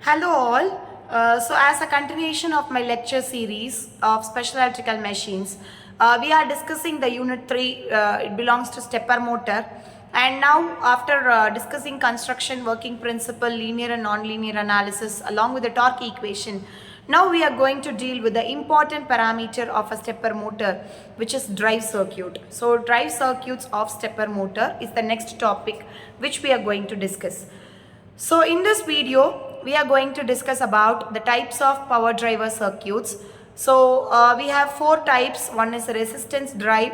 Hello all. So as a continuation of my lecture series of special electrical machines, we are discussing the unit 3. It belongs to stepper motor. And now after discussing construction, working principle, linear and non-linear analysis along with the torque equation, now we are going to deal with the important parameter of a stepper motor, which is drive circuit. So drive circuits of stepper motor is the next topic which we are going to discuss. So in this video, we are going to discuss about the types of power driver circuits. So we have four types. One is resistance drive,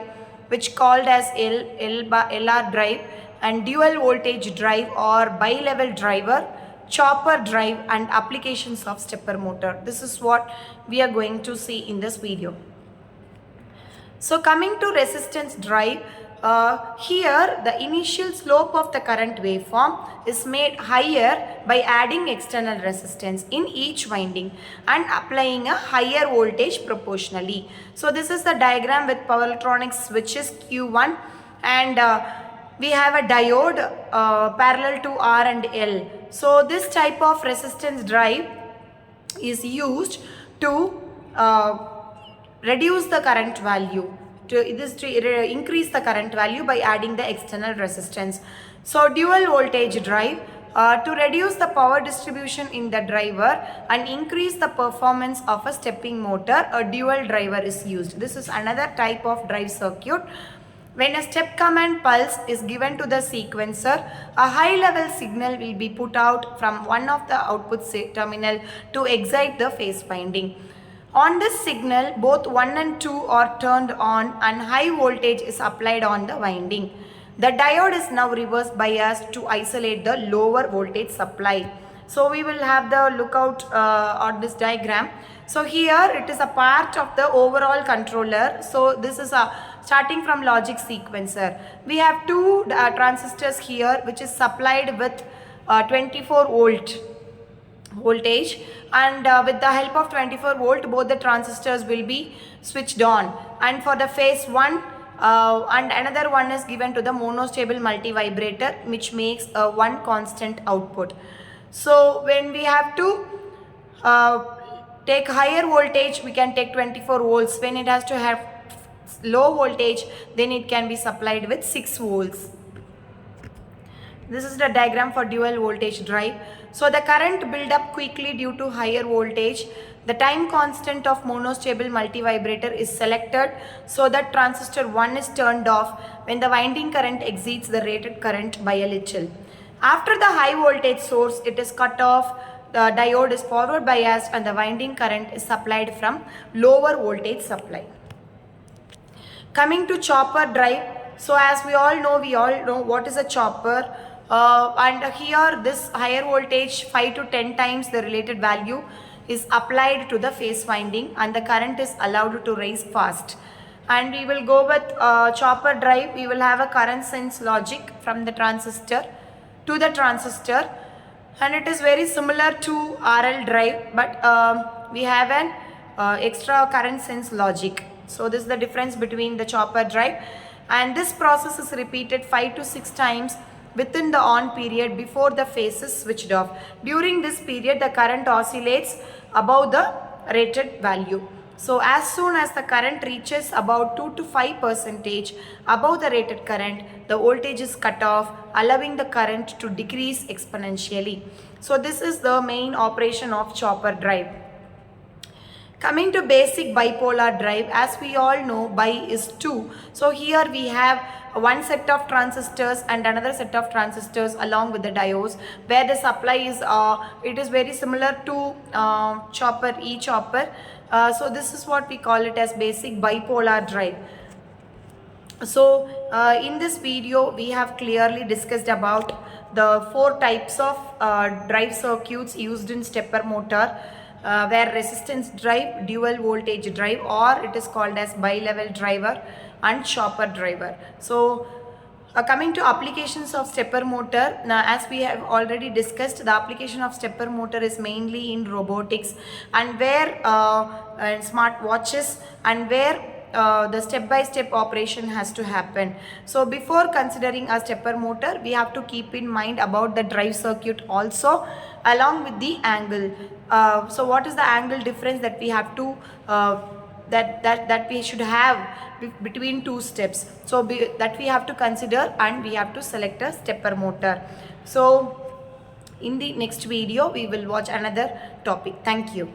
which called as LR drive, and dual voltage drive or bi-level driver, chopper drive, and applications of stepper motor. This is what we are going to see in this video. So coming to resistance drive, here the initial slope of the current waveform is made higher by adding external resistance in each winding and applying a higher voltage proportionally. So this is the diagram with power electronics switches Q1, and we have a diode parallel to R and L. So this type of resistance drive is used to reduce the current value, to increase the current value by adding the external resistance. So dual voltage drive, to reduce the power distribution in the driver and increase the performance of a stepping motor, a dual driver is used. This is another type of drive circuit. When a step command pulse is given to the sequencer, a high level signal will be put out from one of the output terminal to excite the phase winding. On this signal, both 1 and 2 are turned on and high voltage is applied on the winding. The diode is now reverse biased to isolate the lower voltage supply. So we will have the lookout on this diagram. So here it is a part of the overall controller. So this is starting from logic sequencer. We have two transistors here which is supplied with 24 volt voltage, and with the help of 24 volt both the transistors will be switched on, and for the phase 1 and another one is given to the monostable multivibrator, which makes a one constant output. So when we have to take higher voltage, we can take 24 volts. When it has to have low voltage, then it can be supplied with 6 volts. This is the diagram for dual voltage drive. So the current build up quickly due to higher voltage. The time constant of monostable multivibrator is selected so that transistor 1 is turned off when the winding current exceeds the rated current by a little. After the high voltage source, it is cut off. The diode is forward biased and the winding current is supplied from lower voltage supply. Coming to chopper drive. So as we all know what is a chopper. And here this higher voltage 5 to 10 times the related value is applied to the phase winding and the current is allowed to rise fast. And we will go with chopper drive. We will have a current sense logic from the transistor to the transistor, and it is very similar to RL drive, but we have an extra current sense logic. So this is the difference between the chopper drive, and this process is repeated 5 to 6 times within the on period before the phase is switched off. During this period, the current oscillates above the rated value. So as soon as the current reaches about 2 to 5% above the rated current, the voltage is cut off, allowing the current to decrease exponentially. So this is the main operation of chopper drive. Coming to basic bipolar drive, as we all know, bi is 2. So here we have one set of transistors and another set of transistors along with the diodes, where the supply is it is very similar to chopper, e-chopper. So this is what we call it as basic bipolar drive. So in this video we have clearly discussed about the four types of drive circuits used in stepper motor, where resistance drive, dual voltage drive, or it is called as bi-level driver, and chopper driver. So coming to applications of stepper motor, now as we have already discussed, the application of stepper motor is mainly in robotics and where smart watches, and where the step-by-step operation has to happen. So before considering a stepper motor, we have to keep in mind about the drive circuit also, along with the angle. So what is the angle difference that we have to that we should have between two steps? So that we have to consider, and we have to select a stepper motor. So in the next video we will watch another topic. Thank you.